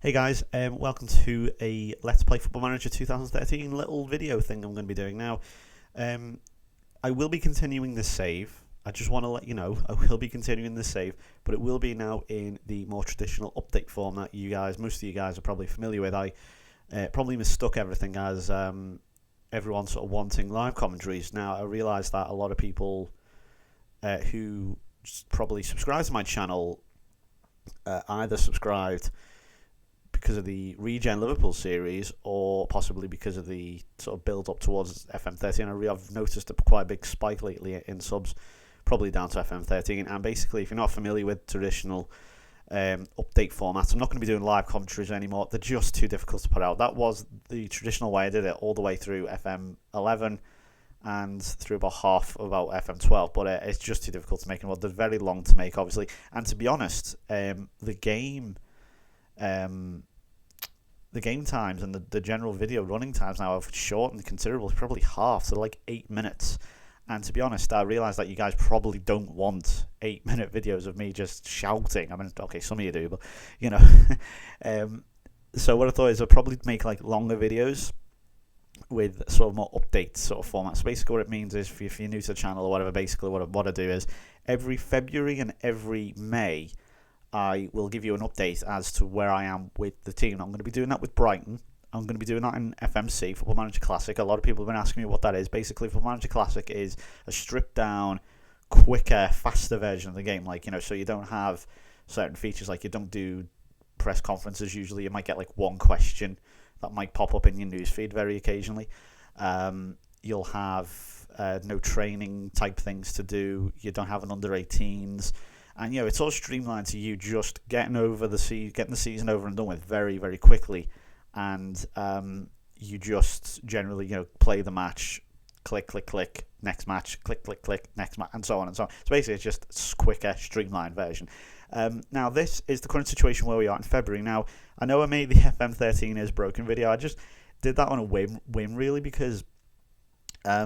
Hey guys, welcome to a Let's Play Football Manager 2013 little video thing I'm going to be doing now. I will be continuing this save. I just want to let you know I will be continuing this save, but it will be now in the more traditional update form that most of you guys are probably familiar with. I probably mistook everything as everyone sort of wanting live commentaries. Now I realise that a lot of people who probably subscribe to my channel either subscribed because of the Regen Liverpool series, or possibly because of the sort of build up towards FM13. I've noticed quite a big spike lately in subs, probably down to FM13. And basically, if you're not familiar with traditional update formats, I'm not going to be doing live commentaries anymore. They're just too difficult to put out. That was the traditional way I did it, all the way through FM11 and through about about FM12. But it's just too difficult to make anymore. They're very long to make, obviously. And to be honest, the game times and the general video running times now have shortened considerably, probably half, so like 8 minutes. And to be honest, I realised that you guys probably don't want 8-minute videos of me just shouting. I mean, okay, some of you do, but you know. So what I thought is I'd probably make like longer videos with sort of more update sort of format. So basically what it means is, if you're new to the channel or whatever, basically what I do is every February and every May I will give you an update as to where I am with the team. I'm going to be doing that with Brighton. I'm going to be doing that in FMC, Football Manager Classic. A lot of people have been asking me what that is. Basically, Football Manager Classic is a stripped down, quicker, faster version of the game. Like, you know, so you don't have certain features, like you don't do press conferences usually. You might get like one question that might pop up in your newsfeed very occasionally. You'll have no training type things to do. You don't have an under 18s. And, you know, it's all streamlined to you just getting the season over and done with very, very quickly. And you just generally, you know, play the match, click, click, click, next match, click, click, click, next match, and so on and so on. So basically, it's just a quicker, streamlined version. Now, this is the current situation where we are in February. Now, I know I made the FM13 is broken video. I just did that on a whim really, because I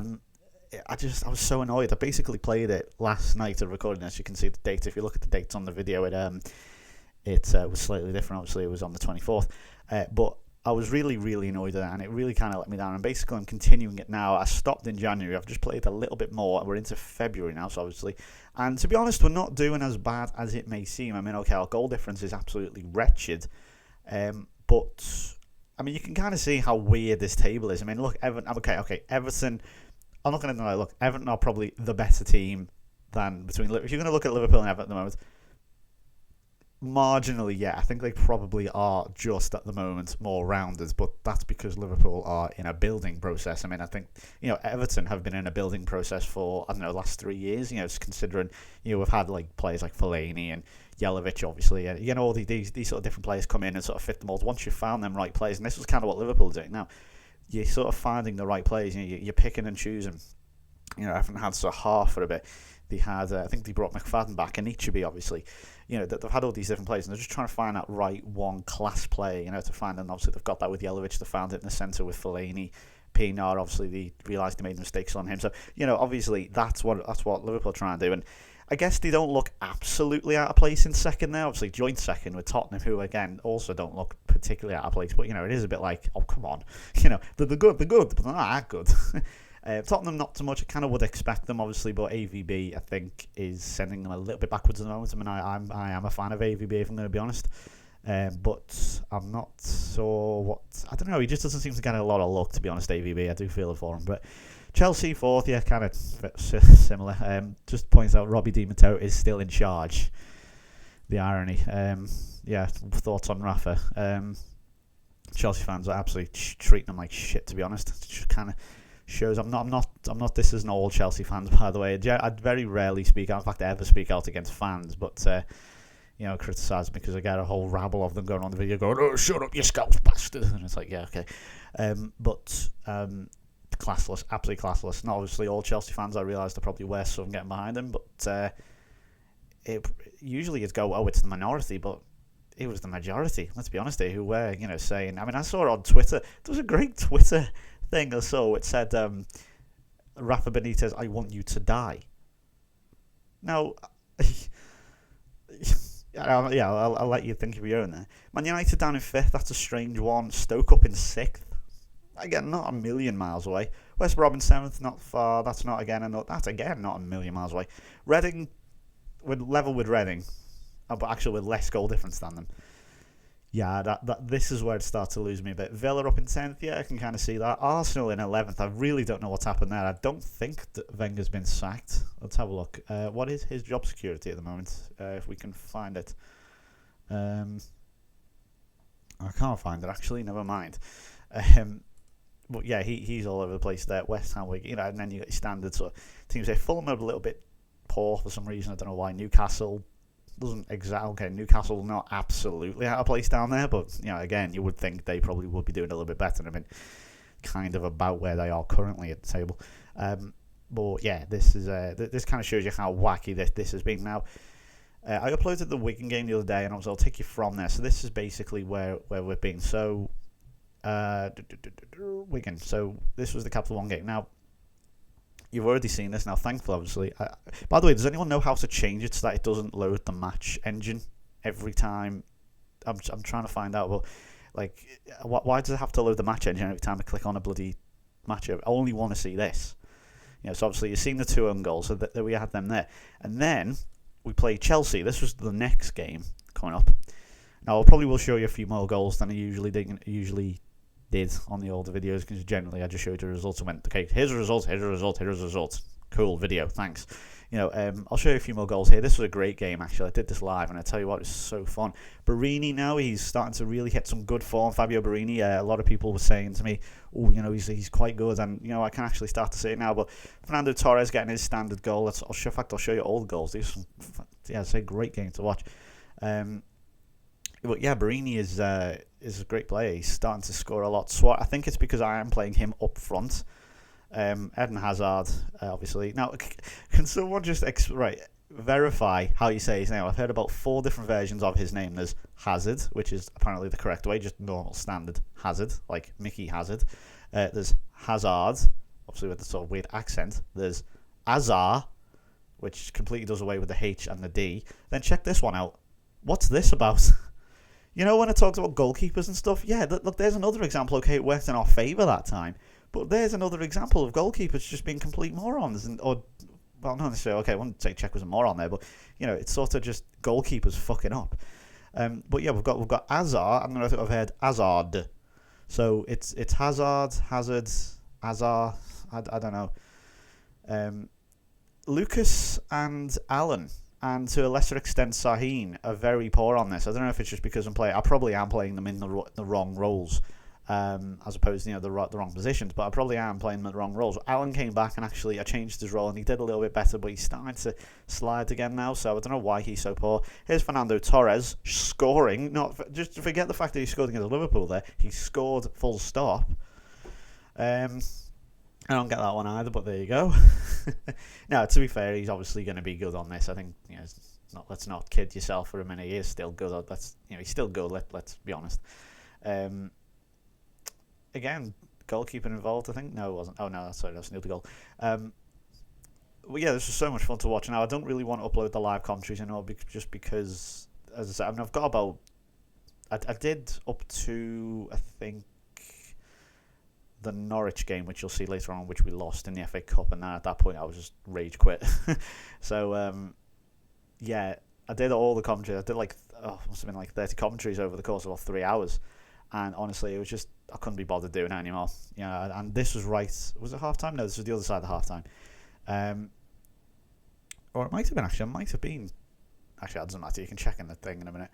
was so annoyed. I basically played it last night at recording. As you can see the date, if you look at the dates on the video, it was slightly different. Obviously, it was on the 24th, but I was really, really annoyed at it, and it really kind of let me down. And basically, I'm continuing it now. I stopped in January. I've just played a little bit more. We're into February now, so obviously. And to be honest, we're not doing as bad as it may seem. I mean, okay, our goal difference is absolutely wretched, but I mean, you can kind of see how weird this table is. I mean, look, Everton. I'm not going to deny, look, Everton are probably the better team than between. If you're going to look at Liverpool and Everton at the moment, marginally, yeah, I think they probably are just at the moment more rounded, but that's because Liverpool are in a building process. I mean, I think, you know, Everton have been in a building process for, I don't know, the last 3 years, you know, just considering, you know, we've had like players like Fellaini and Jelavic, obviously, and, you know, all these sort of different players come in and sort of fit the mold. Once you've found them right players, and this was kind of what Liverpool are doing now, you're sort of finding the right players. You know, you're picking and choosing. You know, I haven't had sort of half for a bit. They had, I think they brought McFadden back, and Ichibi, obviously. You know, they've had all these different players, and they're just trying to find that right one class player. You know, to find, and obviously they've got that with Jelavic. They found it in the centre with Fellaini. Pienaar, obviously, they realised they made mistakes on him. So, you know, obviously that's what Liverpool are trying to do. And I guess they don't look absolutely out of place in second there. Obviously, joint second with Tottenham, who, again, also don't look particularly out of place. But, you know, it is a bit like, oh, come on. You know, they're good, but they're not that good. Tottenham, not so much. I kind of would expect them, obviously, but AVB, I think, is sending them a little bit backwards at the moment. I mean, I am a fan of AVB, if I'm going to be honest. But I'm not so I don't know, he just doesn't seem to get a lot of luck, to be honest, AVB. I do feel it for him. But Chelsea fourth, yeah, kind of similar. Just points out Robbie Di Matteo is still in charge. The irony. Yeah, thoughts on Rafa. Chelsea fans are absolutely treating them like shit, to be honest. It just kind of shows. I'm not. This isn't all Chelsea fans, by the way. I very rarely speak out. In fact, I ever speak out against fans, but you know, criticise because I get a whole rabble of them going on the video going, "Oh, shut up, you Scouse bastard!" And it's like, yeah, okay. But classless, absolutely classless. Not obviously all Chelsea fans. I realise there probably were some getting behind them, but usually you'd go, oh, it's the minority, but it was the majority. Let's be honest here, who were, you know, saying. I mean, I saw it on Twitter. There was a great Twitter thing or so. It said, Rafa Benitez, I want you to die. Now, I'll let you think of your own there. Man United down in 5th, that's a strange one. Stoke up in 6th. Again, not a million miles away. West Brom in 7th, not far. That's again not a million miles away. Reading, with level with Reading, but actually with less goal difference than them. Yeah, this is where it starts to lose me a bit. Villa up in 10th, yeah, I can kind of see that. Arsenal in 11th, I really don't know what's happened there. I don't think that Wenger's been sacked. Let's have a look. What is his job security at the moment, if we can find it? I can't find it, actually, never mind. But yeah, he's all over the place there. West Ham, and then you got your standard sort of teams. Fulham are a little bit poor for some reason. I don't know why. Newcastle doesn't exactly. Okay, Newcastle not absolutely out of place down there, but again, you would think they probably would be doing a little bit better. I mean, kind of about where they are currently at the table. But yeah, this kind of shows you how wacky this has been. Now, I uploaded the Wigan game the other day, and I'll take you from there. So this is basically where we've been. So. Wigan. So this was the Capital One game. Now, you've already seen this. Now, thankfully, obviously. By the way, does anyone know how to change it so that it doesn't load the match engine every time? I'm trying to find out. But why does it have to load the match engine every time I click on a bloody match? I only want to see this. So obviously you've seen the 2 own goals, so that we had them there, and then we played Chelsea. This was the next game coming up. Now, I probably will show you a few more goals than I usually did on the older videos, because generally I just showed you the results and went, okay, here's a result, here's a result, here's a result. Cool video, thanks. I'll show you a few more goals here. This was a great game, actually. I did this live, and I tell you what, it was so fun. Barini now, he's starting to really hit some good form. Fabio Barini, a lot of people were saying to me, oh, he's quite good, and I can actually start to see it now. But Fernando Torres getting his standard goal. I'll show you all the goals. It's a great game to watch. But yeah, Barini is a great player. He's starting to score a lot. So I think it's because I am playing him up front. Eden Hazard, obviously. Now, can someone just verify how you say his name? I've heard about 4 different versions of his name. There's Hazard, which is apparently the correct way, just normal standard Hazard, like Mickey Hazard. There's Hazard, obviously with the sort of weird accent. There's Azar, which completely does away with the H and the D. Then check this one out. What's this about? When it talks about goalkeepers and stuff, yeah, look, there's another example. Okay, it worked in our favour that time, but there's another example of goalkeepers just being complete morons, not necessarily. Okay, I wouldn't say Czech was a moron there, but it's sort of just goalkeepers fucking up. But yeah, we've got Azar. I don't know if I've heard Azard. So it's Hazard, Azar. I don't know. Lucas and Alan, and to a lesser extent Sahin, are very poor on this. I don't know if it's just because I probably am playing them in the wrong roles, as opposed to the wrong positions, but I probably am playing them in the wrong roles. Alan came back and actually I changed his role and he did a little bit better, but he's starting to slide again now, so I don't know why he's so poor. Here's Fernando Torres scoring, just to forget the fact that he scored against Liverpool there, he scored full stop. I don't get that one either, but there you go. No, to be fair, he's obviously going to be good on this. I think let's not kid yourself for a minute. He is still good. He's still good. Let's be honest. Again, goalkeeping involved. I think no, it wasn't. Oh no, that's near the goal. Well, yeah, this was so much fun to watch. Now I don't really want to upload the live commentaries, just because, as I said, I've got about. I did up to I think the Norwich game, which you'll see later on, which we lost in the FA Cup, and then at that point I was just rage quit. So yeah, I did all the commentaries. I did must have been 30 commentaries over the course of 3 hours, and honestly, it was just I couldn't be bothered doing it anymore. And this was was it half time? No, this was the other side of half time. Or it might have been actually. Actually, that doesn't matter. You can check in the thing in a minute.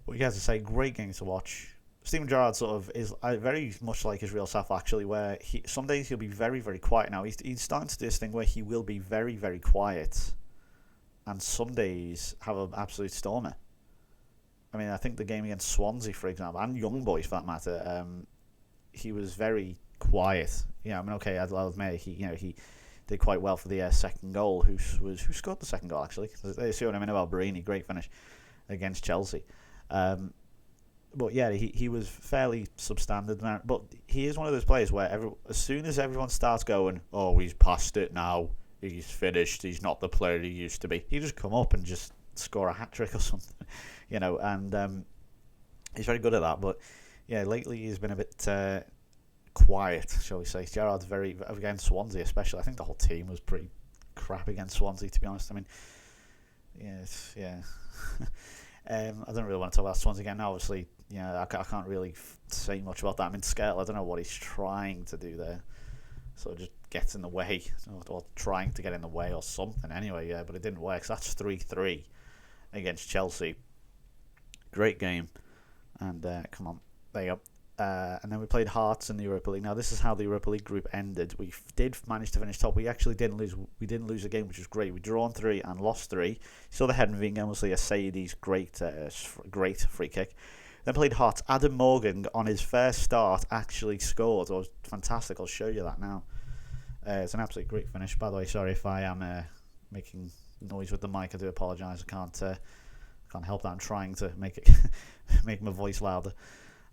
But yeah, as I say, great game to watch. Steven Gerrard sort of is very much like his real self, actually, where some days he'll be very, very quiet. Now, he's starting to do this thing where he will be very, very quiet, and some days have an absolute stormer. I mean, I think the game against Swansea, for example, and Young Boys for that matter, he was very quiet. Okay, I'll admit he did quite well for the second goal. Who scored the second goal, actually? They see what I mean about Barini, great finish against Chelsea. But yeah, he was fairly substandard. But he is one of those players where as soon as everyone starts going, oh, he's past it now, he's finished, he's not the player he used to be, he just come up and just score a hat-trick or something, and he's very good at that. But yeah, lately he's been a bit quiet, shall we say. Gerrard's very, against Swansea especially, I think the whole team was pretty crap against Swansea, to be honest. I mean, yeah. I don't really want to talk about Swansea again. Obviously, I can't really say much about that. I mean, Skrtel, I don't know what he's trying to do there. So just gets in the way, or trying to get in the way or something anyway, yeah, but it didn't work. So that's 3-3 against Chelsea. Great game. And come on, there you go. And then we played Hearts in the Europa League. Now this is how the Europa League group ended. We did manage to finish top. We actually didn't lose. We didn't lose a game, which was great. We drawn 3 and lost 3. You saw the Hedenveen game, obviously a Saidi's great free kick. Then played Hearts. Adam Morgan on his first start actually scored. It was fantastic. I'll show you that now. It's an absolutely great finish. By the way, sorry if I am making noise with the mic. I do apologise. I can't help that. I'm trying to make my voice louder.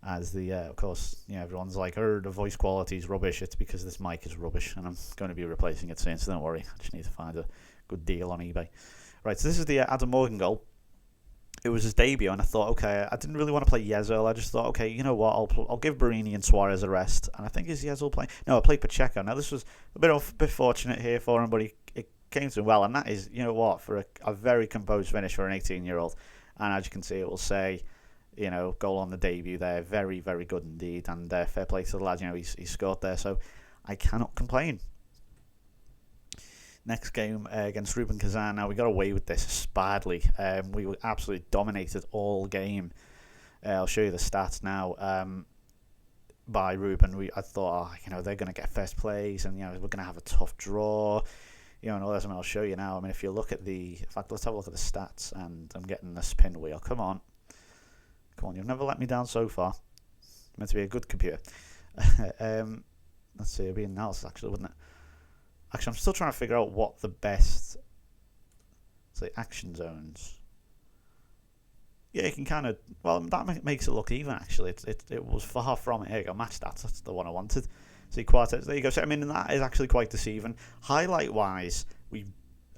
As of course, everyone's like, the voice quality is rubbish. It's because this mic is rubbish, and I'm going to be replacing it soon, so don't worry. I just need to find a good deal on eBay. Right, so this is the Adam Morgan goal. It was his debut, and I thought, okay, I didn't really want to play Yezel. I just thought, okay, you know what, I'll give Barini and Suarez a rest. And I think is Yezel playing? No, I played Pacheco. Now this was a bit fortunate here for him, but it came to him well. And that is, you know what, for a very composed finish for an 18-year-old. And as you can see, it will say, goal on the debut there. Very, very good indeed. And fair play to the lad. He scored there, so I cannot complain. Next game against Rubin Kazan. Now, we got away with this badly. We were absolutely dominated all game. I'll show you the stats now. By Rubin, I thought, they're going to get first place, and we're going to have a tough draw. And all this, and I'll show you now. I mean, if you look at in fact, let's have a look at the stats, and I'm getting the spin wheel. Come on, you've never let me down so far. It's meant to be a good computer. Let's see, it'll be analysis actually, wouldn't it? Actually, I'm still trying to figure out what the best, say, action zones. Yeah, you can kind of, that makes it look even, actually. It was far from it. Here you go, match stats, that's the one I wanted. See, quartets, there you go. So, I mean, that is actually quite deceiving. Highlight-wise, we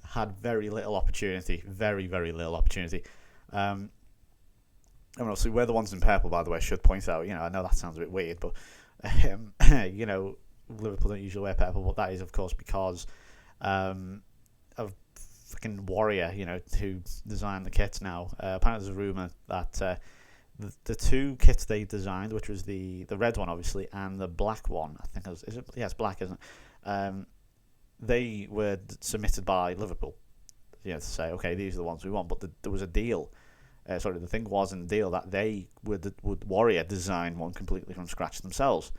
had very little opportunity. Very, very little opportunity. And obviously, we're the ones in purple, by the way, I should point out. I know that sounds a bit weird, but, Liverpool don't usually wear purple, but that is, of course, because of fucking Warrior, who designed the kits now. Apparently there's a rumour that the two kits they designed, which was the red one, obviously, and the black one, I think is it? Yeah, it's black, isn't it? They were submitted by Liverpool, to say, okay, these are the ones we want, but there was a deal. The thing was in the deal that they would Warrior design one completely from scratch themselves.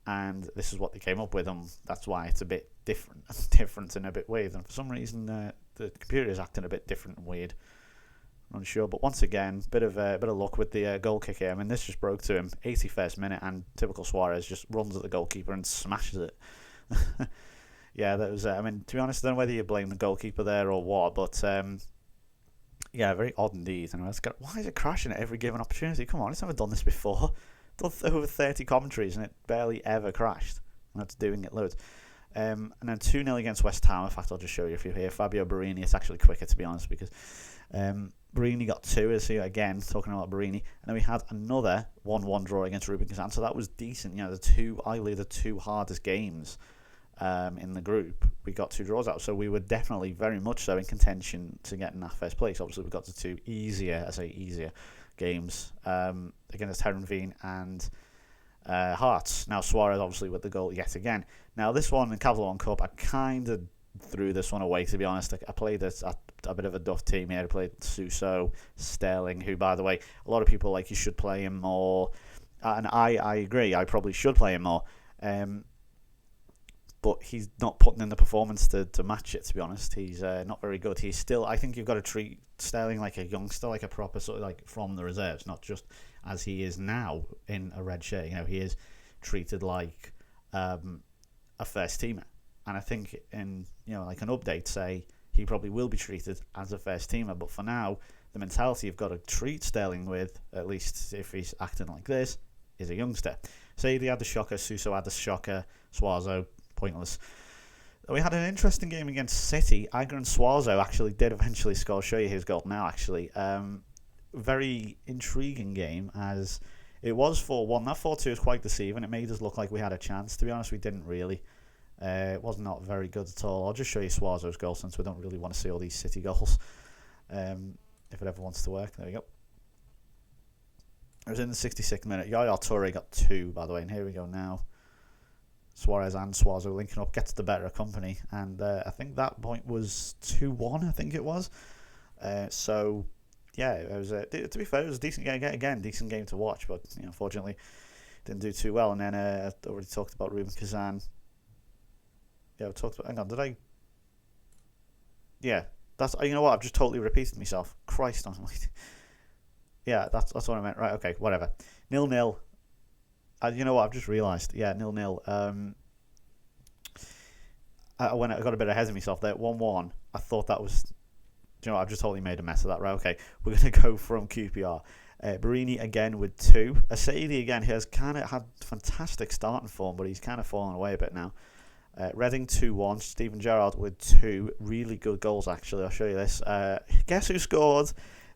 And this is what they came up with, and that's why it's a bit different and a bit weird. And for some reason, the computer is acting a bit different and weird. I'm unsure, but once again, bit of luck with the goal kick here. I mean, this just broke to him, 81st minute, and typical Suarez just runs at the goalkeeper and smashes it. Yeah, that was. To be honest, I don't know whether you blame the goalkeeper there or what, but yeah, very odd indeed. And why is it crashing at every given opportunity? Come on, it's never done this before. Done over 30 commentaries and it barely ever crashed. And that's doing it loads. And then 2-0 against West Ham. In fact, I'll just show you if you're here. Fabio Barini. It's actually quicker, to be honest, because Barini got 2. So again, talking about Barini. And then we had another 1-1 draw against Rubin Kazan. So that was decent. The two hardest games in the group. We got 2 draws out. So we were definitely very much so in contention to get in that first place. Obviously, we got to 2 easier games against Hedenveen and Hearts. Now Suarez obviously with the goal yet again. Now this one in Cavalon Cup, I kind of threw this one away, to be honest. I played a bit of a duff team here. I played Suso, Sterling, who, by the way, a lot of people like you should play him more, and I agree, I probably should play him more, but he's not putting in the performance to match it, to be honest. He's not very good. He's still, I think you've got to treat Sterling like a youngster, like a proper sort of like from the reserves, not just as he is now in a red shirt. He is treated like a first teamer. And I think in, like an update, say he probably will be treated as a first teamer. But for now, the mentality you've got to treat Sterling with, at least if he's acting like this, is a youngster. Say he had the shocker, Suso had the shocker, Suazo, pointless. We had an interesting game against City. Iger and Suazo actually did eventually score. I'll show you his goal now, actually. Very intriguing game, as it was 4-1. That 4-2 was quite deceiving. It made us look like we had a chance. To be honest, we didn't really. It was not very good at all. I'll just show you Suazo's goal, since we don't really want to see all these City goals. If it ever wants to work. There we go. It was in the 66th minute. Yaya Toure got 2, by the way, and here we go now. Suarez and Suazo linking up, gets the better company, and I think that point was 2-1. I think it was. So yeah, it was. To be fair, it was a decent game. Again, decent game to watch, but unfortunately, didn't do too well. And then I already talked about Ruben Kazan. Yeah, we talked about. Hang on, did I? Yeah, that's. You know what? I've just totally repeated myself. Christ almighty. Yeah, that's what I meant. Right. Okay. Whatever. 0-0. You know what? I've just realised. Yeah, 0-0. When I got a bit ahead of myself there, 1-1. I thought that was. Do you know what? I've just totally made a mess of that. Right. Okay. We're gonna go from QPR. Barini again with 2. Asadi again. He has kind of had fantastic starting form, but he's kind of fallen away a bit now. Reading 2-1. Steven Gerrard with 2. Really good goals, actually. I'll show you this. Guess who scored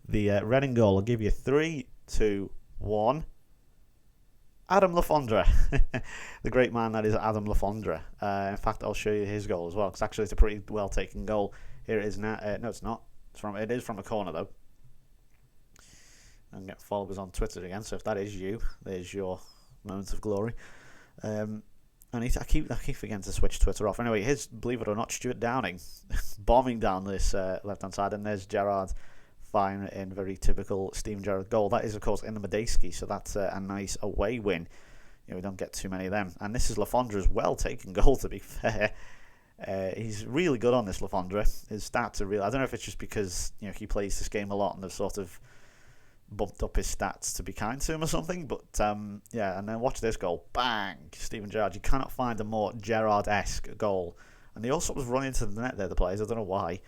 the Reading goal? I'll give you 3, 2, 1. Adam Lafondra. The great man that is Adam Lafondra. In fact, I'll show you his goal as well, because actually it's a pretty well taken goal. Here it is now. No, it's not. It is from a corner, though. And get followers on Twitter again, so if that is you, there's your moment of glory. And I keep forgetting to switch Twitter off. Anyway, believe it or not, Stuart Downing bombing down this left-hand side, and there's Gerrard firing in very typical Steven Gerrard goal. That is, of course, in the Medeski, so that's a nice away win. We don't get too many of them. And this is Lafondra's well-taken goal, to be fair. He's really good on this, Lafondra. His stats are real. I don't know if it's just because he plays this game a lot and they've sort of bumped up his stats to be kind to him or something, but yeah. And then watch this goal. Bang! Steven Gerrard. You cannot find a more Gerrard-esque goal. And they all sort of run into the net there, the players. I don't know why.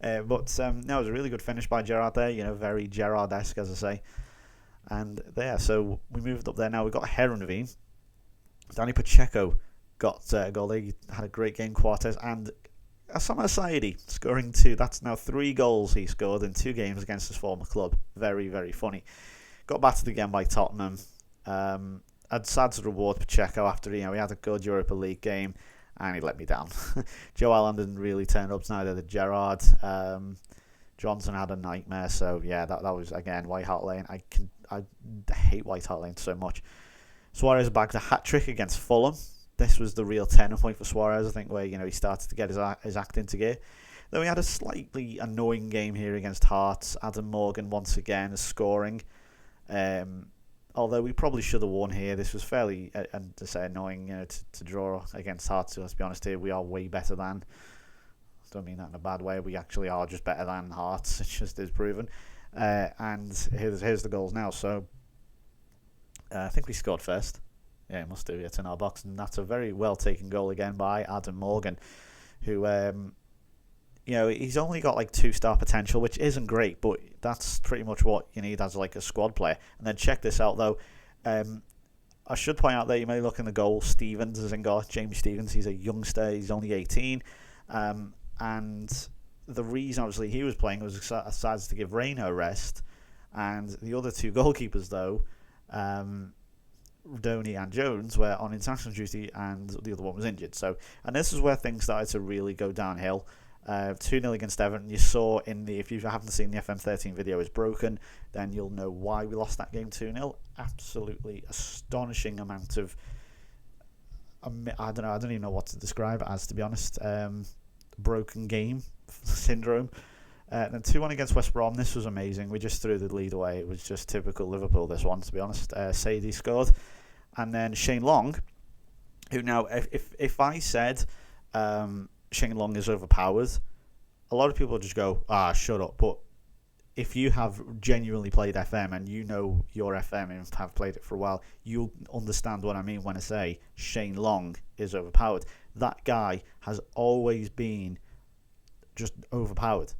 But no, it was a really good finish by Gerrard there. Very Gerrard-esque, as I say. And there, so we moved up there now. We've got Heronveen. Danny Pacheco got a goal there. He had a great game, Quartes. And Osama Saidi scoring 2. That's now 3 goals he scored in 2 games against his former club. Very, very funny. Got battered again by Tottenham. I'd sad to reward Pacheco after he had a good Europa League game, and he let me down. Joe Allen didn't really turn up, neither did Gerrard. Johnson had a nightmare, so yeah, that was again White Hart Lane. I hate White Hart Lane so much. Suarez bagged a hat trick against Fulham. This was the real turning point for Suarez, I think, where he started to get his act into gear. Then we had a slightly annoying game here against Hearts. Adam Morgan once again scoring. Although we probably should have won here. This was fairly, and to say annoying, to draw against Hearts. So let's be honest here, we are way better than. I don't mean that in a bad way. We actually are just better than Hearts. It just is proven. And here's the goals now. So I think we scored first. Yeah, it must do. It's in our box, and that's a very well taken goal again by Adam Morgan, who he's only got like 2-star potential, which isn't great, but that's pretty much what you need as like a squad player. And then check this out though. I should point out that you may look in the goal. Stevens is in goal. Jamie Stevens. He's a youngster. He's only 18, and the reason obviously he was playing was decided to give Reina a rest, and the other 2 goalkeepers though. Donny and Jones were on international duty, and the other one was injured. So, and this is where things started to really go downhill. 2-0 against Everton. You saw if you haven't seen the FM13 video is broken, then you'll know why we lost that game 2-0. Absolutely astonishing amount of I don't even know what to describe it as, to be honest. Broken game syndrome. Then 2-1 against West Brom. This was amazing. We just threw the lead away. It was just typical Liverpool, this one, to be honest. Sadie scored. And then Shane Long, who now, if I said Shane Long is overpowered, a lot of people just go, shut up. But if you have genuinely played FM and you know your FM and have played it for a while, you'll understand what I mean when I say Shane Long is overpowered. That guy has always been just overpowered.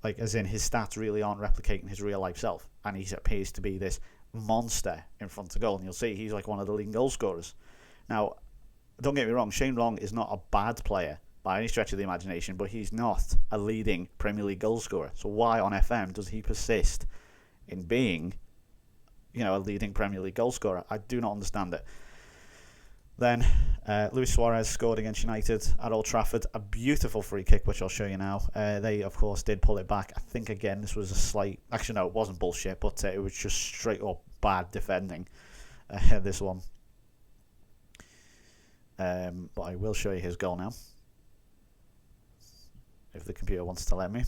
Like, as in, his stats really aren't replicating his real life self, and he appears to be this monster in front of goal. And you'll see he's like one of the leading goal scorers. Now, don't get me wrong, Shane Long is not a bad player by any stretch of the imagination, but he's not a leading Premier League goal scorer. So why on FM does he persist in being, a leading Premier League goal scorer? I do not understand it. Then Luis Suarez scored against United at Old Trafford. A beautiful free kick, which I'll show you now. They, of course, did pull it back. I think, again, this was a slight... Actually, no, it wasn't bullshit, but it was just straight up bad defending, this one. But I will show you his goal now, if the computer wants to let me.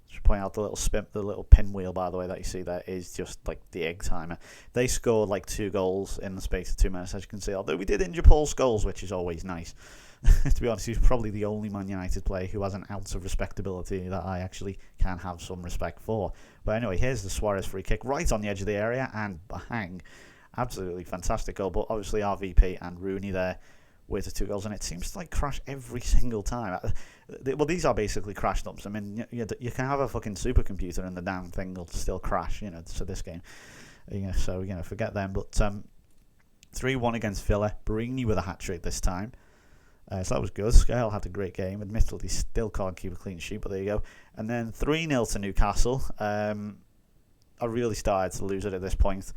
Should point out the little pinwheel, by the way, that you see there is just like the egg timer. They scored like 2 goals in the space of 2 minutes, as you can see. Although we did injure Paul Scholes, which is always nice. To be honest, he's probably the only Man United player who has an ounce of respectability that I actually can have some respect for. But anyway, here's the Suarez free kick right on the edge of the area, and bang. Absolutely fantastic goal. But obviously RVP and Rooney there with the 2 goals, and it seems to like crash every single time. Well, these are basically crash dumps. I mean, you can have a fucking supercomputer and the damn thing will still crash, to this game. So, forget them. But 3-1 against Villa. Barini with a hat-trick this time. So that was good. Scale had a great game. Admittedly, still can't keep a clean sheet, but there you go. And then 3-0 to Newcastle. I really started to lose it at this point.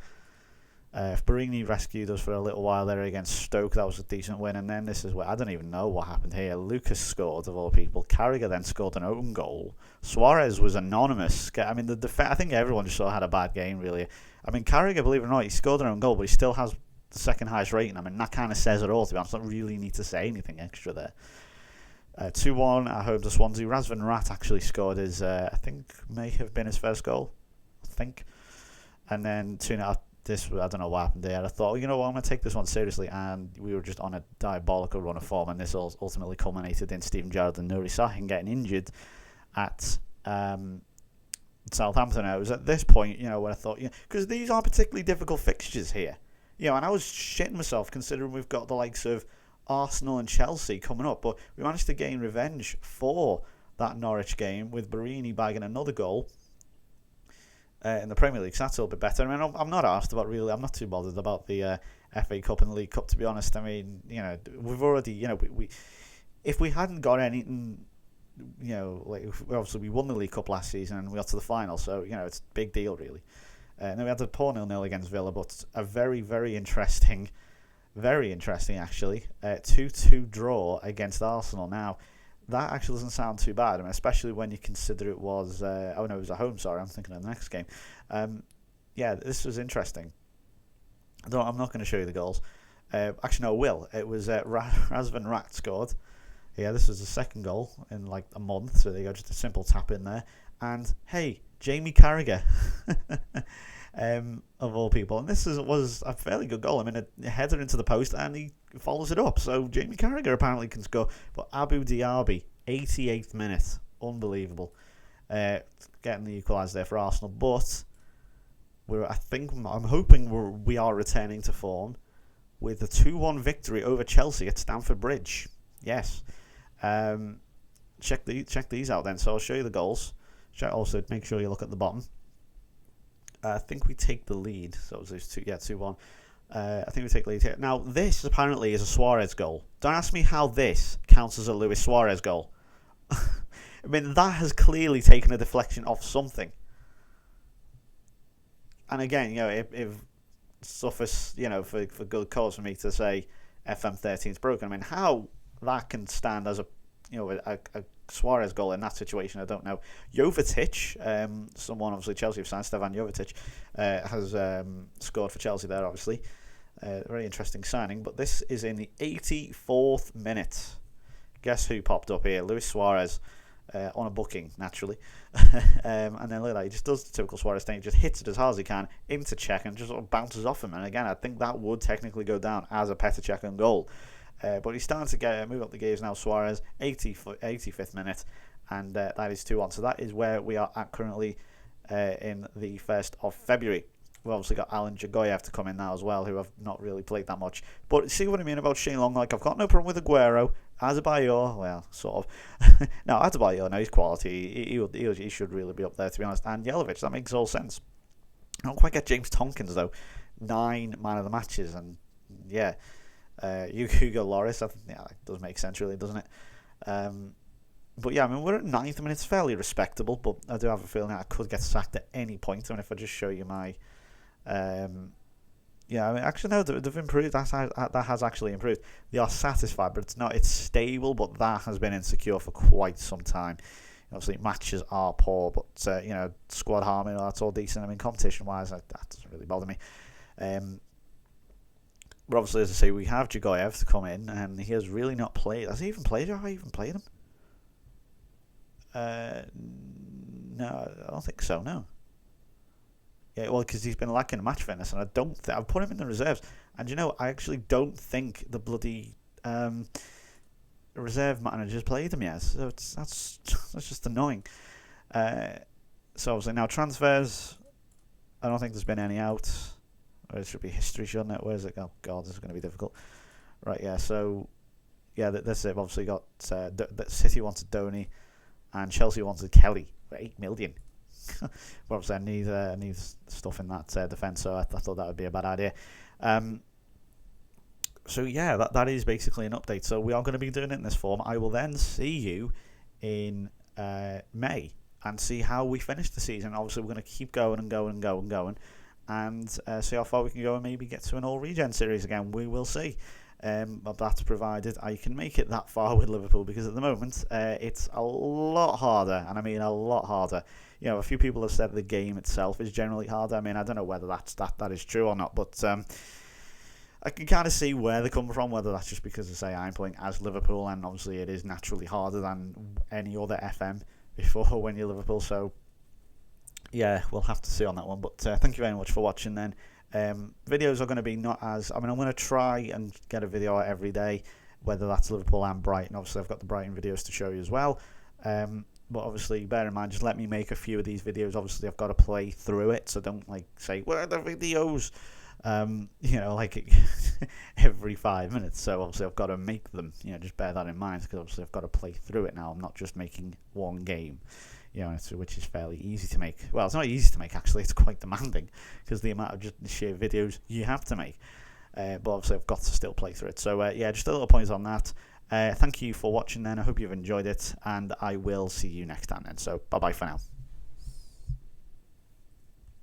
Barini rescued us for a little while there against Stoke. That was a decent win. And then this is where I don't even know what happened here. Lucas scored, of all people. Carragher then scored an own goal. Suarez was anonymous. I mean, I think everyone just sort of had a bad game, really. I mean, Carragher, believe it or not, he scored an own goal, but he still has the second highest rating. I mean, that kind of says it all, to be honest. I don't really need to say anything extra there. 2-1 at home to Swansea. Razvan Rat actually scored his, I think, may have been his first goal. I think. And then 2-0. I don't know what happened there. I thought, you know what, I'm going to take this one seriously, and we were just on a diabolical run of form, and this ultimately culminated in Steven Gerrard and Nuri Sahin getting injured at Southampton. It was at this point, when I thought, because these are particularly difficult fixtures here, and I was shitting myself considering we've got the likes of Arsenal and Chelsea coming up, but we managed to gain revenge for that Norwich game with Barini bagging another goal. In the Premier League, so that's a little bit better. I mean, I'm not asked about really. I'm not too bothered about the FA Cup and the League Cup, to be honest. I mean, we've already, we if we hadn't got anything, obviously we won the League Cup last season and we got to the final, so it's a big deal, really. Then we had the poor 0-0 against Villa, but a very, very interesting actually, 2-2 draw against Arsenal. Now, that actually doesn't sound too bad. I mean, especially when you consider it was... it was at home, sorry. I'm thinking of the next game. This was interesting. I'm not going to show you the goals. Actually, no, I will. It was Razvan Rat scored. Yeah, this was the second goal in like a month. So there you go, just a simple tap in there. And, hey, Jamie Carragher, of all people. And this was a fairly good goal. I mean, a header into the post, and he follows it up. So Jamie Carragher apparently can score. But Abu Diaby, 88th minute, unbelievable, getting the equaliser there for Arsenal. But I'm hoping we are returning to form with a 2-1 victory over Chelsea at Stamford Bridge. Yes. Check these out then. So I'll show you the goals. Also, make sure you look at the bottom. I think we take the lead. So it was 2-1. I think we take the lead here. Now, this apparently is a Suarez goal. Don't ask me how this counts as a Luis Suarez goal. I mean, that has clearly taken a deflection off something. And again, if suffers, for good cause for me to say FM13 is broken. I mean, how that can stand as a Suarez goal in that situation, I don't know. Jovetic, someone obviously Chelsea have signed, Stefan Jovetic, has scored for Chelsea there, obviously. Very interesting signing, but this is in the 84th minute. Guess who popped up here? Luis Suarez, on a booking, naturally. And then look at that, he just does the typical Suarez thing, just hits it as hard as he can into Cech and just sort of bounces off him. And again, I think that would technically go down as a Petr Cech goal. But he's starting to move up the gears now, Suarez, 85th minute, and that is 2-1. So that is where we are at currently in the 1st of February. We've obviously got Alan Jagoyev to come in now as well, who have not really played that much. But see what I mean about Shane Long? Like, I've got no problem with Aguero. Adebayor, well, sort of. No, Adebayor, no, he's quality. He should really be up there, to be honest. And Jelavic, that makes all sense. I don't quite get James Tompkins, though. 9 man of the matches, and yeah. Hugo Lloris. I think, yeah, that does make sense, really, doesn't it? But yeah, I mean, we're at 9th. I mean, it's fairly respectable, but I do have a feeling that I could get sacked at any point. I mean, if I just show you my, yeah, I mean, actually no, they've improved. That has actually improved. They are satisfied, but it's not. It's stable, but that has been insecure for quite some time. Obviously, matches are poor, but squad harmony, that's all decent. I mean, competition-wise, that doesn't really bother me. But obviously, as I say, we have Djigoyev to come in, and he has really not played. Has he even played? Have I even played him? No, I don't think so. No. Yeah, well, because he's been lacking match fitness, and I've put him in the reserves, and I actually don't think the bloody reserve manager's played him yet. So that's just annoying. So obviously now transfers. I don't think there's been any out. Or it should be history, shouldn't it? Where is it? Oh God, this is going to be difficult. Right, yeah. So yeah, that's it. We've obviously got City wanted Donny, and Chelsea wanted Kelly for 8 million. But obviously, I need stuff in that defence, so I thought that would be a bad idea. So yeah, that is basically an update. So we are going to be doing it in this form. I will then see you in May and see how we finish the season. Obviously, we're going to keep going and going and going and going, and see how far we can go and maybe get to an all-regen series again. We will see. But that's provided I can make it that far with Liverpool, because at the moment it's a lot harder, and I mean a lot harder. A few people have said the game itself is generally harder. I mean, I don't know whether that is true or not, but I can kind of see where they come from, whether that's just because, I say, I'm playing as Liverpool, and obviously it is naturally harder than any other FM before when you're Liverpool. So yeah, we'll have to see on that one. But thank you very much for watching then. Videos are going to be not as... I mean, I'm going to try and get a video out every day, whether that's Liverpool and Brighton. Obviously, I've got the Brighton videos to show you as well. But obviously, bear in mind, just let me make a few of these videos. Obviously, I've got to play through it, so don't say, where are the videos? Every 5 minutes. So obviously, I've got to make them. Just bear that in mind, because obviously, I've got to play through it now. I'm not just making one game. Which is fairly easy to make. Well, it's not easy to make, actually. It's quite demanding, because the amount of just sheer videos you have to make. But obviously, I've got to still play through it. So, yeah, just a little point on that. Thank you for watching then. I hope you've enjoyed it, and I will see you next time then. So, bye-bye for now.